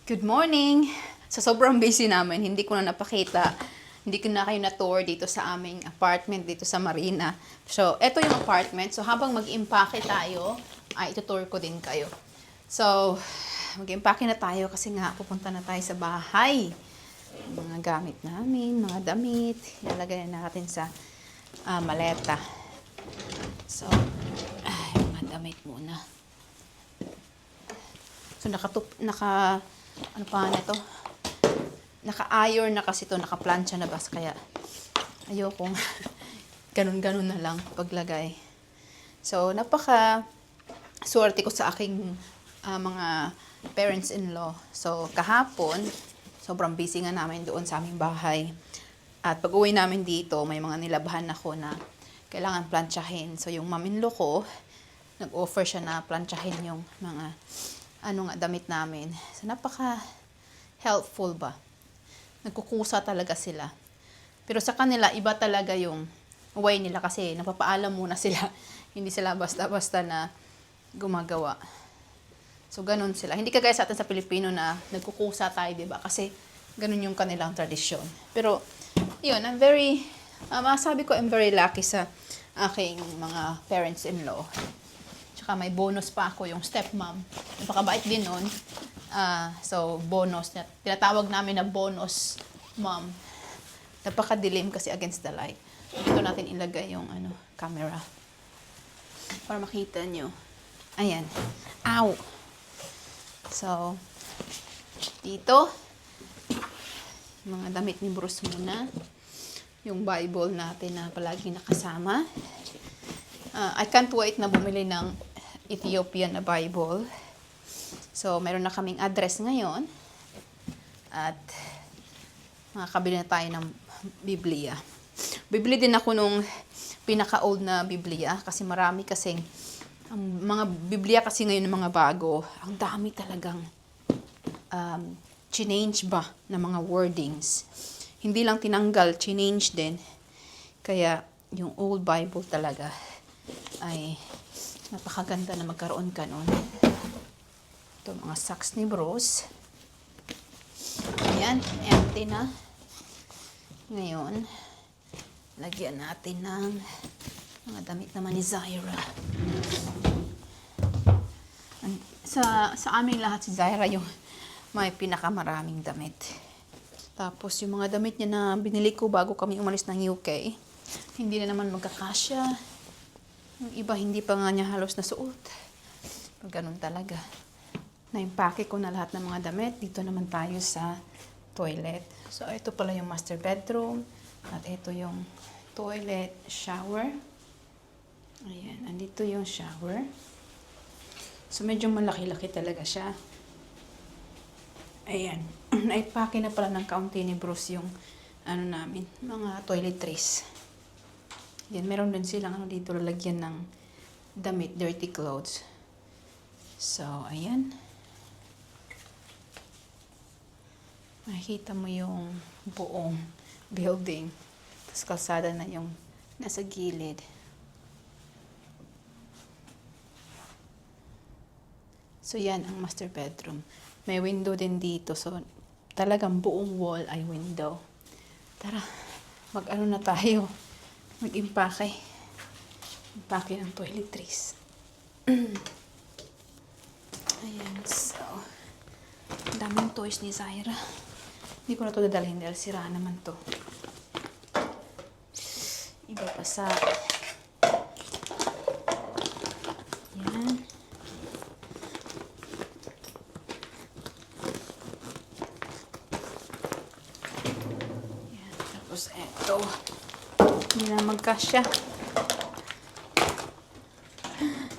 Good morning! Sa sobrang busy namin, hindi ko na napakita, hindi ko na kayo na-tour dito sa aming apartment dito sa Marina. So, eto yung apartment. So, habang mag-impake tayo, ay itutour ko din kayo. So, mag-impake na tayo kasi nga pupunta na tayo sa bahay. Mga gamit namin, mga damit, ilalagay na natin sa maleta. So, mga damit muna. So, naka-iron na kasi to, naka-plancha na bas, kaya ayokong ganun-ganun na lang paglagay. So, swerte ko sa aking mga parents-in-law. So, kahapon, sobrang busy nga namin doon sa aming bahay. At pag-uwi namin dito, may mga nilabahan ako na kailangan planchahin. So, yung mom-in-law ko, nag-offer siya na planchahin yung mga damit namin. So, helpful ba? Nagkukusa talaga sila. Pero sa kanila, iba talaga yung way nila kasi napapaalam muna sila. Hindi sila basta-basta na gumagawa. So, ganun sila. Hindi kagaya sa atin sa Pilipino na nagkukusa tayo, diba? Kasi ganun yung kanilang tradisyon. Pero, yun, masabi ko, I'm very lucky sa aking mga parents-in-law. Tsaka may bonus pa ako, yung stepmom. Napakabait din nun. So, bonus. Tinatawag namin na bonus mom. Napakadilim kasi against the light. Dito natin ilagay yung camera. Para makita nyo. Ayan. Ow! So, dito, mga damit ni Bruce muna. Yung Bible natin na palagi nakasama. I can't wait na bumili ng Ethiopian na Bible. So, meron na kaming address ngayon. At makakabili na tayo ng Biblia. Bibili din ako nung pinaka-old na Biblia kasi marami kasing ang mga Biblia kasi ngayon ng mga bago, ang dami talagang change ba ng mga wordings. Hindi lang tinanggal, change din. Kaya yung old Bible talaga ay napakaganda na magkaroon ka nun. Ito mga socks ni Bruce. Ayan, empty na. Ngayon, lagyan natin ng mga damit naman ni Zaira. Sa aming lahat si Zaira yung may pinakamaraming damit. Tapos yung mga damit niya na binili ko bago kami umalis ng UK, hindi na naman magkakasya. Yung iba hindi pa nga niya halos nasuot. Ganun talaga. Na-impake ko na lahat ng mga damit. Dito naman tayo sa toilet. So, ito pala yung master bedroom. At ito yung toilet, shower. Ayan, andito yung shower. So, medyo malaki-laki talaga siya. Ayan. Naipake na pala ng kaunti ni Bruce yung namin, mga toiletries. Yan, meron din silang dito lalagyan ng damit, dirty clothes. So, ayan. Makikita mo yung buong building. Tapos kalsada na yung nasa gilid. So, yan ang master bedroom. May window din dito. So, talagang buong wall ay window. Tara, na tayo. Mag-impake. Impake ng toiletries. Ayan, so, daming toys ni Zaira. Hindi ko na ito dadalhin dahil sira naman to. Iba pa sa... Yan. Yan. Tapos eto. Hindi na magkasya.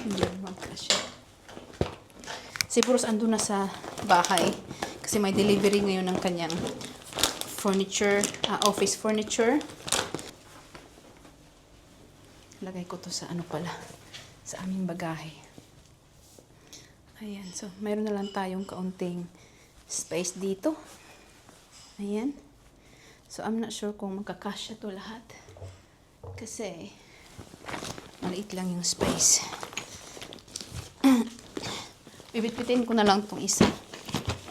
Hindi na magkasya. Si Bruce andun na sa bahay. Kasi may delivery ngayon ng kanyang furniture, office furniture. Lagay ko to sa sa aming bagahe. Ayan, so mayroon na lang tayong kaunting space dito. Ayan. So I'm not sure kung magkakasya to lahat. Kasi maliit lang yung space. Bibitbitin ko na lang itong isa.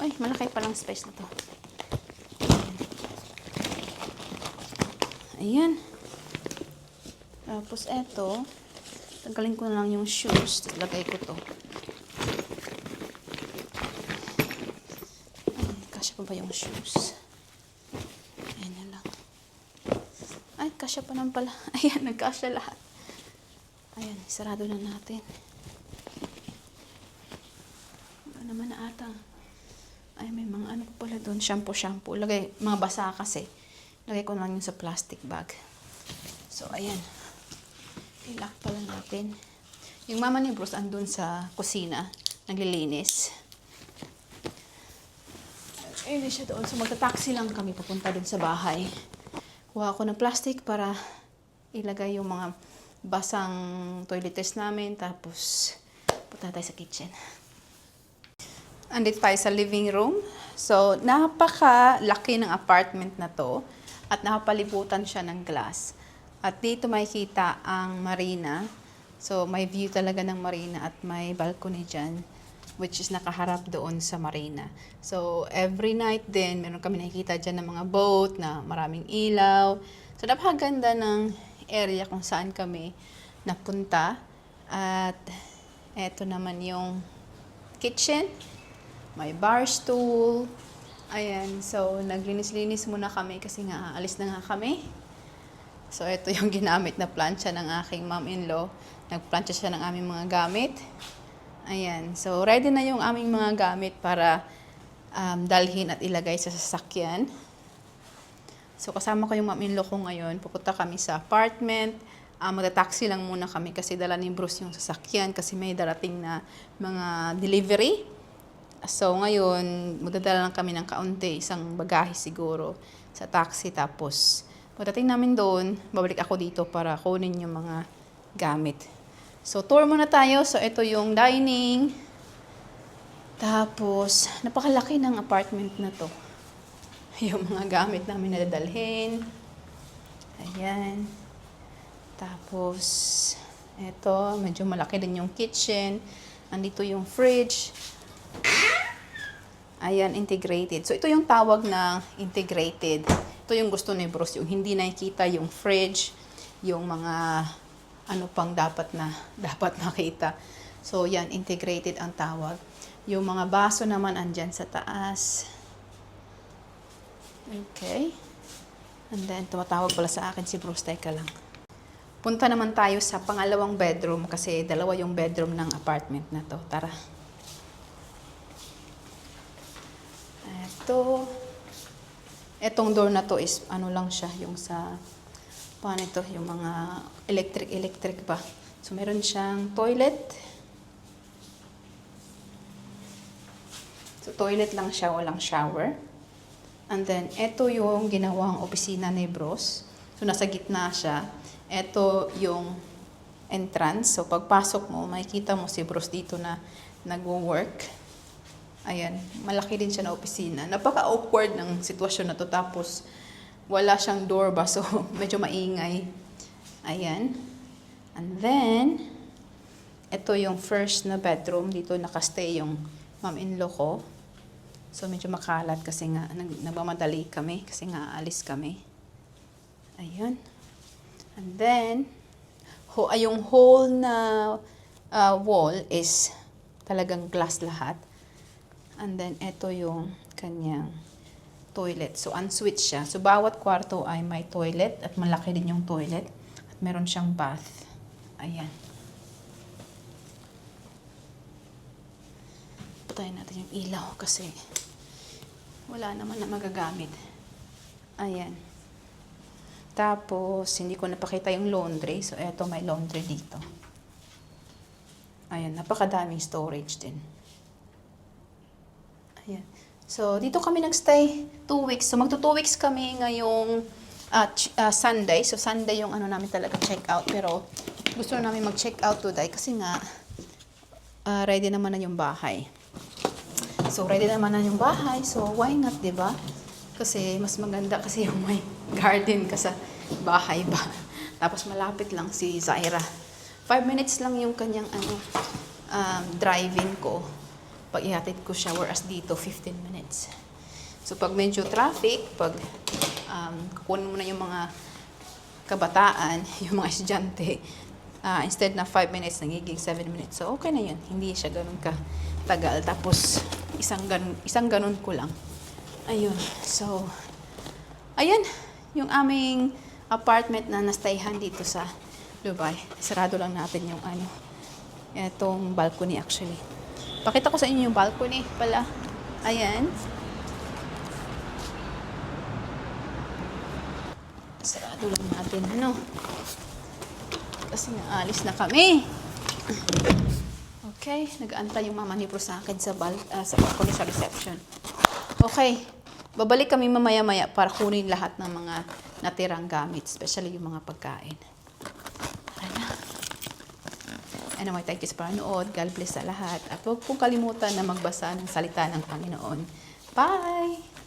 Ay, malaki palang space na to. Ayan. Tapos eto, tanggalin ko na lang yung shoes. Tapos lagay ko to. Ay, kasya pa ba yung shoes? Ayan na lang. Ay, kasya pa naman pala. Ayan, nagkasya lahat. Ayan, sarado na natin. Wala naman na ata. Ay, may mga ano pa pala doon. Shampoo. Lagay, mga basa kasi. Lagay ko na lang yung sa plastic bag. So, ayan. I-lock pala natin. Yung mama ni Bruce andun sa kusina. Naglilinis. Ayun siya doon. So, magta-taxi lang kami papunta doon sa bahay. Kuha ako ng plastic para ilagay yung mga basang toiletries namin. Tapos, punta tayo sa kitchen. Andito tayo sa living room. So, napakalaki ng apartment na to. At nakapalibutan siya ng glass. At dito makikita ang marina. So, may view talaga ng marina at may balcony dyan. Which is nakaharap doon sa marina. So, every night din, meron kami nakikita dyan ng mga boat na maraming ilaw. So, napakaganda ng area kung saan kami napunta. At, eto naman yung kitchen. May bar stool. Ayan, so naglinis-linis muna kami kasi nga aalis na nga kami. So ito yung ginamit na plancha ng aking mom-in-law. Nagplancha siya ng aming mga gamit. Ayan, so ready na yung aming mga gamit para dalhin at ilagay sa sasakyan. So kasama ko yung mom-in-law ko ngayon. Pupunta kami sa apartment. Magta-taxi lang muna kami kasi dala ni Bruce yung sasakyan kasi may darating na mga delivery. So, ngayon, magdadala lang kami ng kaunti, isang bagahe siguro sa taxi. Tapos, pagdating namin doon, babalik ako dito para kunin yung mga gamit. So, tour muna tayo. So, ito yung dining. Tapos, napakalaki ng apartment na to. Yung mga gamit namin na dadalhin. Ayan. Tapos, ito, medyo malaki din yung kitchen. Andito yung fridge. Ayan, integrated. So, ito yung tawag na integrated. Ito yung gusto ni Bruce, yung hindi nakikita yung fridge, yung mga ano pang dapat makita. So, yan, integrated ang tawag. Yung mga baso naman andyan sa taas. Okay. And then, tumatawag pala sa akin si Bruce. Teka lang. Punta naman tayo sa pangalawang bedroom kasi dalawa yung bedroom ng apartment na to. Tara. Etong door na to is ano lang siya, yung sa paano ito, yung mga electric pa. So meron siyang toilet. So toilet lang siya, walang shower. And then ito yung ginawang opisina ni Bruce. So nasa gitna siya. Ito yung entrance. So pagpasok mo, makikita mo si Bruce dito na nagwo-work. Ayan, malaki din siya na opisina. Napaka-awkward ng sitwasyon na to. Tapos, wala siyang door ba? So, medyo maingay. Ayan. And then, ito yung first na bedroom. Dito nakastay yung mom-in-law ko. So, medyo makalat kasi nga, nagmamadali kami. Kasi nga, aalis kami. Ayan. And then, yung whole na wall is talagang glass lahat. And then, ito yung kanyang toilet. So, en-suite siya. So, bawat kwarto ay may toilet at malaki din yung toilet. At meron siyang bath. Ayan. Patayin natin yung ilaw kasi wala naman na magagamit. Ayan. Tapos, hindi ko napakita yung laundry. So, eto may laundry dito. Ayan, napakadaming storage din. Ayan. So, dito kami nagstay 2 weeks. So, magto 2 weeks kami ngayong Sunday. So, Sunday yung ano namin talaga check out. Pero, gusto namin mag-check out today kasi nga, ready naman na yung bahay. So, ready naman na yung bahay. So, why not, diba? Kasi, mas maganda kasi yung may garden ka sa bahay ba. Tapos, malapit lang si Zaira. 5 minutes lang yung kanyang driving ko. pag ihatid ko siya, whereas dito 15 minutes. So pag medyo traffic, pag kukunin mo na yung mga kabataan, yung mga estudyante, instead na 5 minutes, nagiging 7 minutes. So okay na yun, hindi siya ganun ka tagal. Tapos isang ganun ko lang. Ayun, so ayun, yung aming apartment na nastayhan dito sa Dubai. Sarado lang natin yung itong balcony actually. Pakita ko sa inyo yung balcony pala. Ayan. Sarado lang natin, kasi naalis na kami. Okay, nag-aantay yung mama ni Bro sa akin sa balcony sa reception. Okay, babalik kami mamaya-maya para kunin lahat ng mga natirang gamit, especially yung mga pagkain. Tara na. Anyway, thank you sa panonood. God bless sa lahat. At huwag pong kalimutan na magbasa ng salita ng Panginoon. Bye!